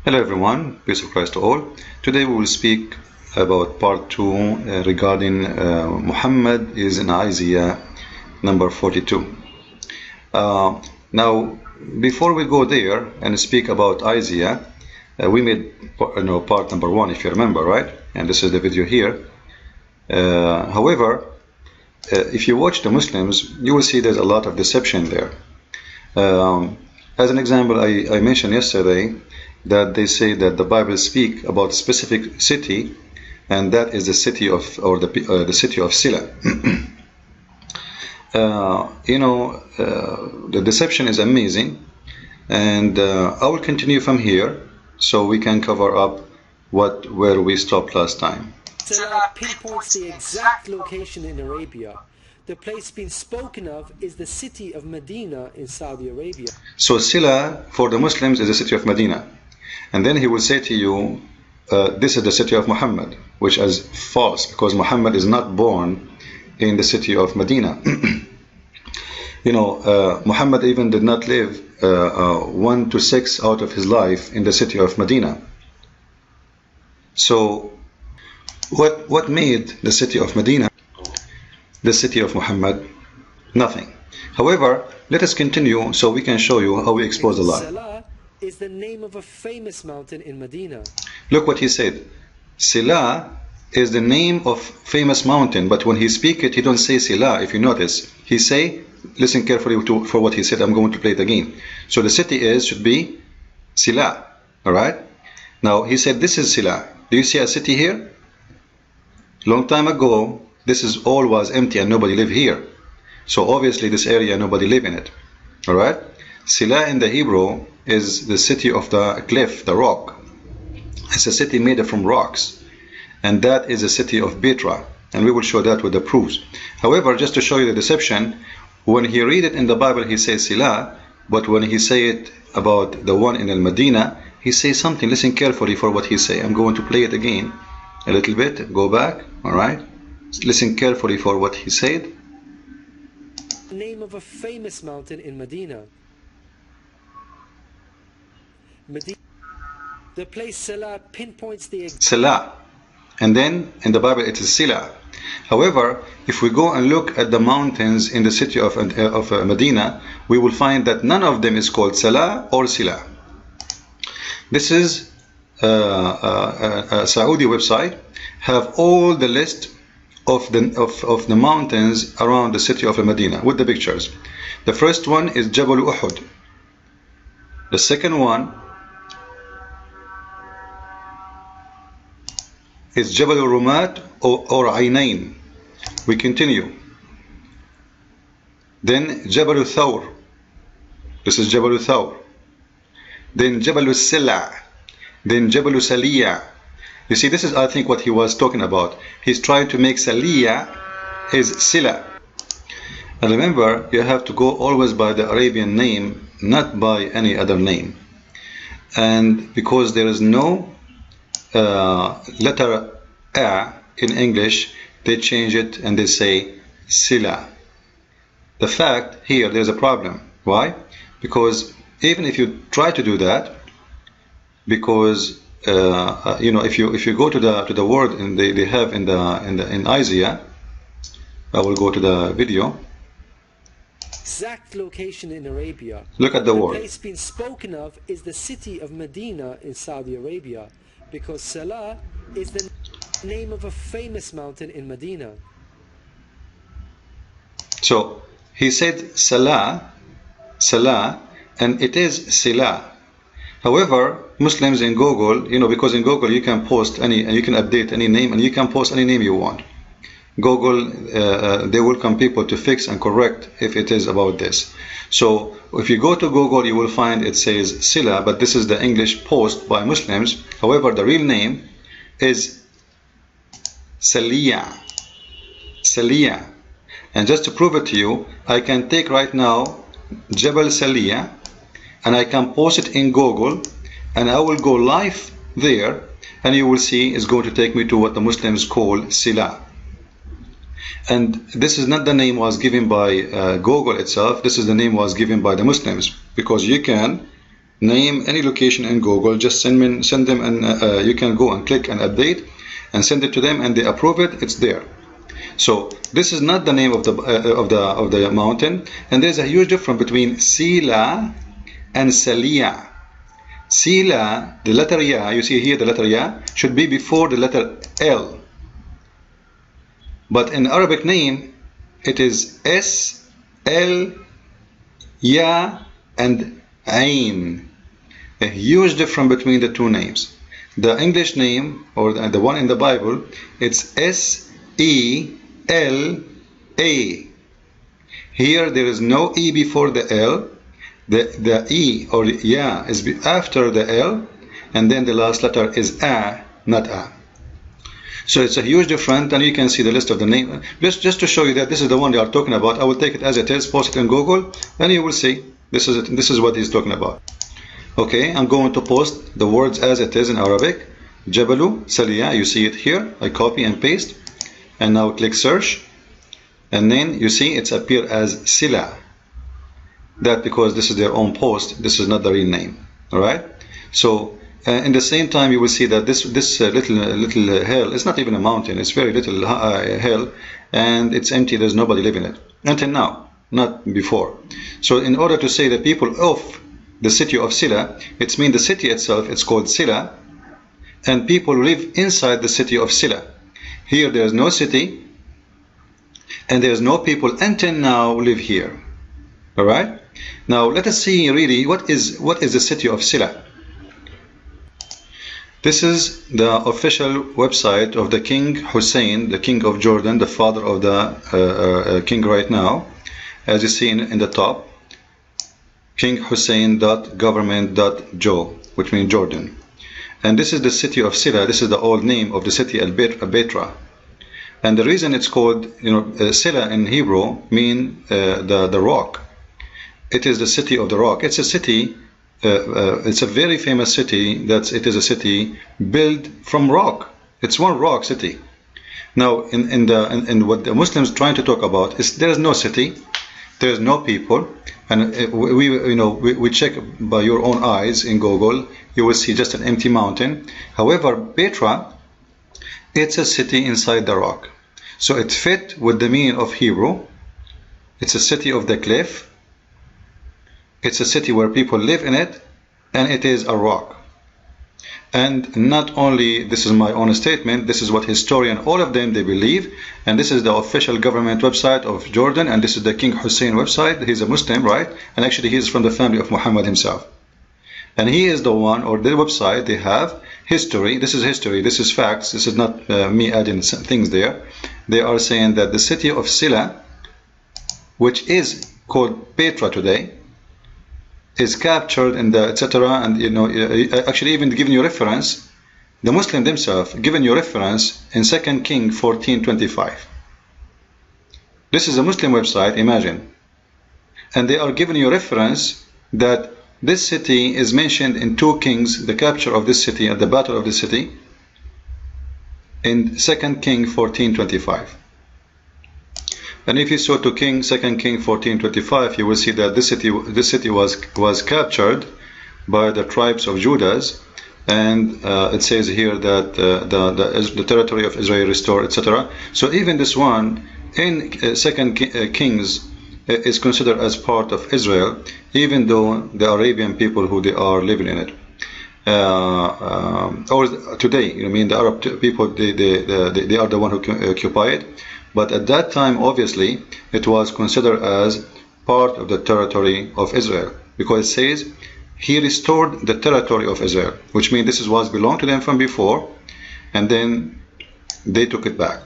Hello everyone, peace of Christ to all. Today we will speak about part 2 regarding Muhammad is in Isaiah number 42. Now, before we go there and speak about Isaiah, we made part number 1, if you remember, right? And this is the video here. However, if you watch the Muslims, you will see there's a lot of deception there. As an example, I mentioned yesterday that they say that the Bible speak about a specific city, and that is the city of, or the city of Sila. The deception is amazing, and I will continue from here so we can cover up where we stopped last time. Sila pinpoints the exact location in Arabia. The place being spoken of is the city of Medina in Saudi Arabia. So Sila for the Muslims is the city of Medina. And then he will say to you, this is the city of Muhammad, which is false, because Muhammad is not born in the city of Medina. Muhammad even did not live 1 to 6 out of his life in the city of Medina. So what made the city of Medina the city of Muhammad? Nothing. However, let us continue so we can show you how we expose the lie. Is the name of a famous mountain in Medina. Look what he said. Sila is the name of famous mountain, but when he speak it, he don't say Sila. If you notice, he say, listen carefully for what he said. I'm going to play it again. So the city should be Sila. All right. Now he said this is Sila. Do you see a city here? Long time ago, this is all was empty and nobody lived here. So obviously this area nobody live in it. All right. Sila in the Hebrew is the city of the cliff, the rock. It's a city made from rocks, and that is the city of Petra, and we will show that with the proofs. However, just to show you the deception, when he read it in the Bible he says Sila, but when he say it about the one in Al-Medina, he says something. Listen carefully for what he say. I'm going to play it again a little bit. Go back. All right, listen carefully for what he said. The name of a famous mountain in Medina. The place Sila pinpoints the Sila, and then in the Bible it is Sila. However, if we go and look at the mountains in the city of Medina, we will find that none of them is called Sala or Sila. This is a Saudi website, have all the list of the mountains around the city of Medina with the pictures. The first one is Jabal Uhud. The second one is Jabal Rumat or Ainain. We continue. Then Jabal Thawr. This is Jabal Thawr. Then Jabal Sila. Then Jabal Saliya. You see, this is, I think, what he was talking about. He's trying to make Saliya is Sila. And remember, you have to go always by the Arabian name, not by any other name. And because there is no letter A in English, they change it and they say Sila. The fact here, there's a problem. Why? Because even if you try to do that, because if you go to the word and they have in Isaiah, I will go to the video. Exact location in Arabia. Look at the word. The place being spoken of is the city of Medina in Saudi Arabia, because Salah is the name of a famous mountain in Medina. So he said Salah, and it is Sila. However, Muslims in Google, because in Google you can post any, and you can update any name, and you can post any name you want. Google, they welcome people to fix and correct if it is about this. So if you go to Google, you will find it says Sila, but this is the English post by Muslims. However, the real name is Saliya. Saliya. And just to prove it to you, I can take right now Jabal Saliya and I can post it in Google, and I will go live there, and you will see it's going to take me to what the Muslims call Sila. And this is not the name was given by Google itself. This is the name was given by the Muslims, because you can name, any location in Google, just send them, and you can go and click and update and send it to them, and they approve it. It's there. So this is not the name of the mountain, and there's a huge difference between Sila and Salia. Sila, the letter Ya, you see here the letter Ya should be before the letter L. But in Arabic name, it is S, L, Ya, and Ain. A huge difference between the two names. The English name, or the one in the Bible, it's S-E-L-A. Here there is no E before the L. The E or Ya is after the L, and then the last letter is A, not A. So it's a huge difference, and you can see the list of the name. Just to show you that this is the one they are talking about, I will take it as it is, post it in Google, and you will see this is it. This is what he's talking about. Okay, I'm going to post the words as it is in Arabic. Jabalu Salia, you see it here. I copy and paste, and now click search, and then you see it's appear as Sila. That because this is their own post, this is not the real name. All right. So in the same time, you will see that this little hill is not even a mountain. It's very little hill, and it's empty. There's nobody living in it until now, not before. So in order to say the people of the city of Sila, it means the city itself. It's called Sila, and people live inside the city of Sila. Here there is no city, and there is no people until now live here. All right. Now let us see really what is the city of Sila. This is the official website of the King Hussein, the king of Jordan, the father of the king right now, as you see in the top, kinghussein.government.jo, which means Jordan. And this is the city of Sila. This is the old name of the city Al-Betra. And the reason it's called, Sila in Hebrew mean the rock. It is the city of the rock. It's a city. It's a very famous city. It is a city built from rock. It's one rock city. Now, in what the Muslims trying to talk about is there is no city, there is no people, and we check by your own eyes in Google. You will see just an empty mountain. However, Petra, it's a city inside the rock, so it fit with the meaning of Hebrew. It's a city of the cliff. It's a city where people live in it, and it is a rock. And not only, this is my own statement, this is what historian, all of them, they believe, and this is the official government website of Jordan, and this is the King Hussein website. He's a Muslim, right? And actually he is from the family of Muhammad himself. And he is the one, or their website, they have history. This is history, this is facts, this is not me adding things there. They are saying that the city of Sila, which is called Petra today, is captured in the etc. And actually even giving you reference, the Muslim themselves giving you reference in 2 Kings 14:25. This is a Muslim website, imagine, and they are giving you reference that this city is mentioned in 2 Kings, the capture of this city and the battle of the city, in 2 Kings 14:25. And if you saw to 2 Kings 14:25, you will see that this city was captured by the tribes of Judah, and it says here that the territory of Israel restored, etc. So even this one in 2 Kings is considered as part of Israel, even though the Arabian people who they are living in it, or today, the Arab people, they are the one who occupy it. But at that time, obviously, it was considered as part of the territory of Israel, because it says he restored the territory of Israel, which means this was belonged to them from before, and then they took it back.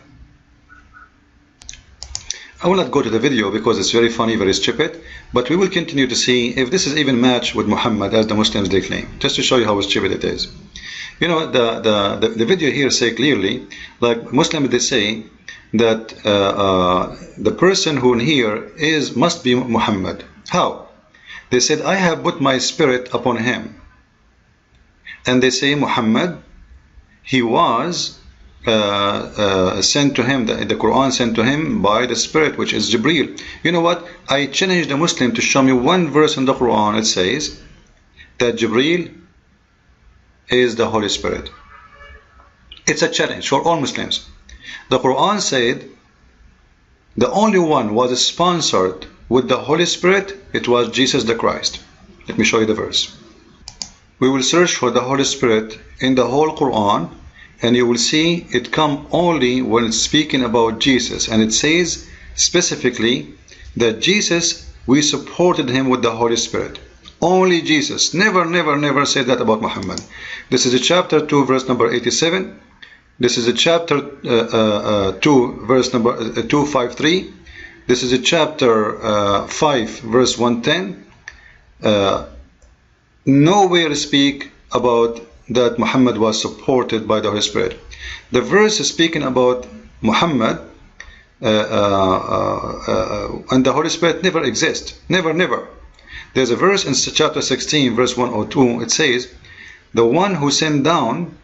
I will not go to the video because it's very funny, very stupid, but we will continue to see if this is even matched with Muhammad as the Muslims they claim, just to show you how stupid it is. The video here say clearly, like Muslims they say, that the person who here must be Muhammad. How? They said, I have put my spirit upon him. And they say Muhammad, he was sent to him, the Quran sent to him by the spirit, which is Jibreel. You know what? I challenge the Muslim to show me one verse in the Quran. It says that Jibreel is the Holy Spirit. It's a challenge for all Muslims. The Quran said the only one was sponsored with the Holy Spirit, it was Jesus the Christ. Let me show you the verse. We will search for the Holy Spirit in the whole Quran, and you will see it come only when it's speaking about Jesus, and it says specifically that Jesus, we supported him with the Holy Spirit. Only Jesus. Never said that about Muhammad. This is a chapter 2 verse number 87. This is a chapter 2 verse number 253. This is a chapter 5 verse 110. Nowhere speak about that Muhammad was supported by the Holy Spirit. The verse is speaking about Muhammad and the Holy Spirit never exists. Never. There's a verse in chapter 16 verse 102. It says, the one who sent down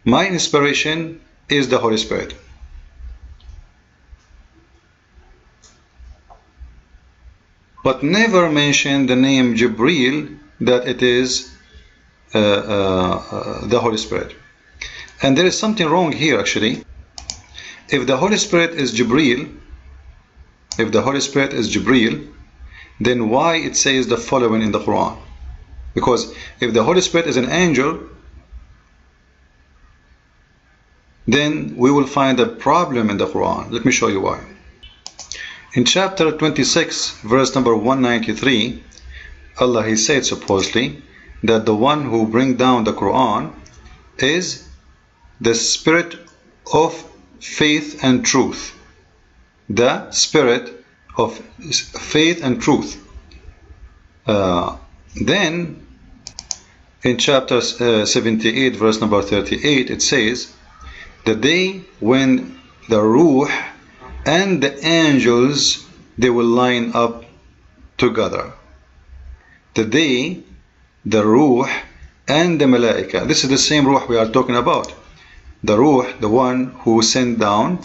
my inspiration is the Holy Spirit. But never mention the name Jibreel, that it is the Holy Spirit. And there is something wrong here actually. If the Holy Spirit is Jibreel, then why it says the following in the Quran? Because if the Holy Spirit is an angel, then we will find a problem in the Quran. Let me show you why. In chapter 26 verse number 193, Allah, he said supposedly that the one who bring down the Quran is the Spirit of faith and truth. The Spirit of faith and truth. Then in chapter 78 verse number 38, it says, the day when the Ruh and the angels, they will line up together. The day the Ruh and the Malaika, this is the same Ruh we are talking about. The Ruh, the one who sent down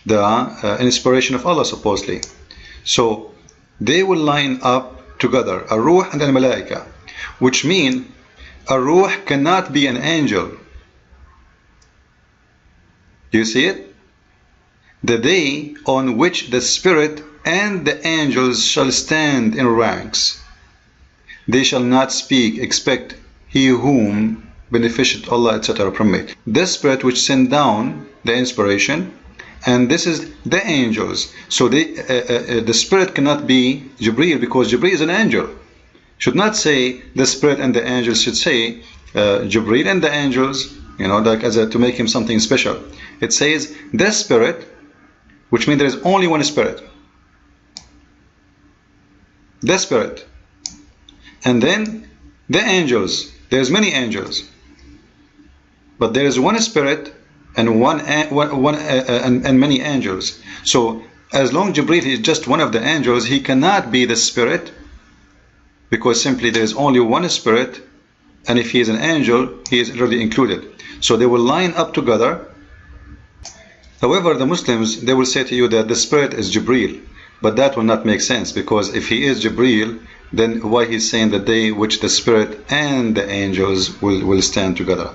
the inspiration of Allah supposedly. So they will line up together, a Ruh and a Malaika, which mean a Ruh cannot be an angel. Do you see it? The day on which the Spirit and the angels shall stand in ranks. They shall not speak except he whom benefited Allah, etc. from it. The Spirit which sent down the inspiration, and this is the angels. So the Spirit cannot be Jibreel, because Jibreel is an angel. Should not say the Spirit and the angels, should say Jibreel and the angels, you know, like to make him something special. It says the Spirit, which means there is only one Spirit. The Spirit. And then the angels. There's many angels. But there is one Spirit and and many angels. So as long as Jibreel is just one of the angels, he cannot be the Spirit, because simply there is only one Spirit, and if he is an angel, he is already included. So they will line up together. However, the Muslims, they will say to you that the Spirit is Jibreel, but that will not make sense, because if he is Jibreel, then why he's saying the day which the Spirit and the angels will stand together?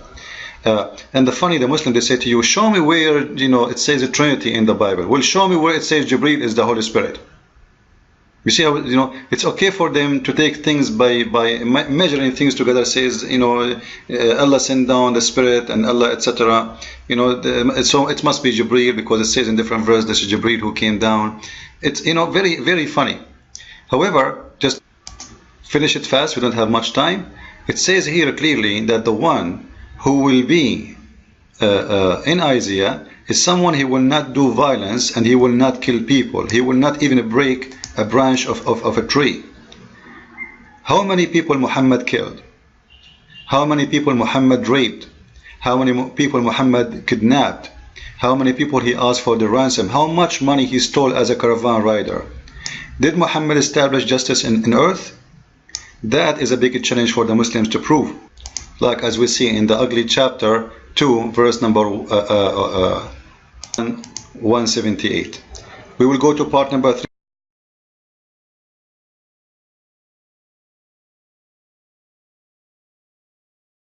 And the funny, the Muslim, they say to you, show me where, you know, it says a Trinity in the Bible. Well, show me where it says Jibreel is the Holy Spirit. You see how, you know, it's okay for them to take things by measuring things together. Says, you know, Allah sent down the Spirit and Allah, etc. You know, so it must be Jibreel, because it says in different verses this is Jibreel who came down. It's, you know, very funny. However, just finish it fast, we don't have much time. It says here clearly that the one who will be in Isaiah is someone, he will not do violence and he will not kill people. He will not even break a branch of a tree. How many people Muhammad killed? How many people Muhammad raped? How many people Muhammad kidnapped? How many people he asked for the ransom? How much money he stole as a caravan rider? Did Muhammad establish justice in earth? That is a big challenge for the Muslims to prove. Like as we see in the ugly chapter 2 verse number 178. We will go to part number 3.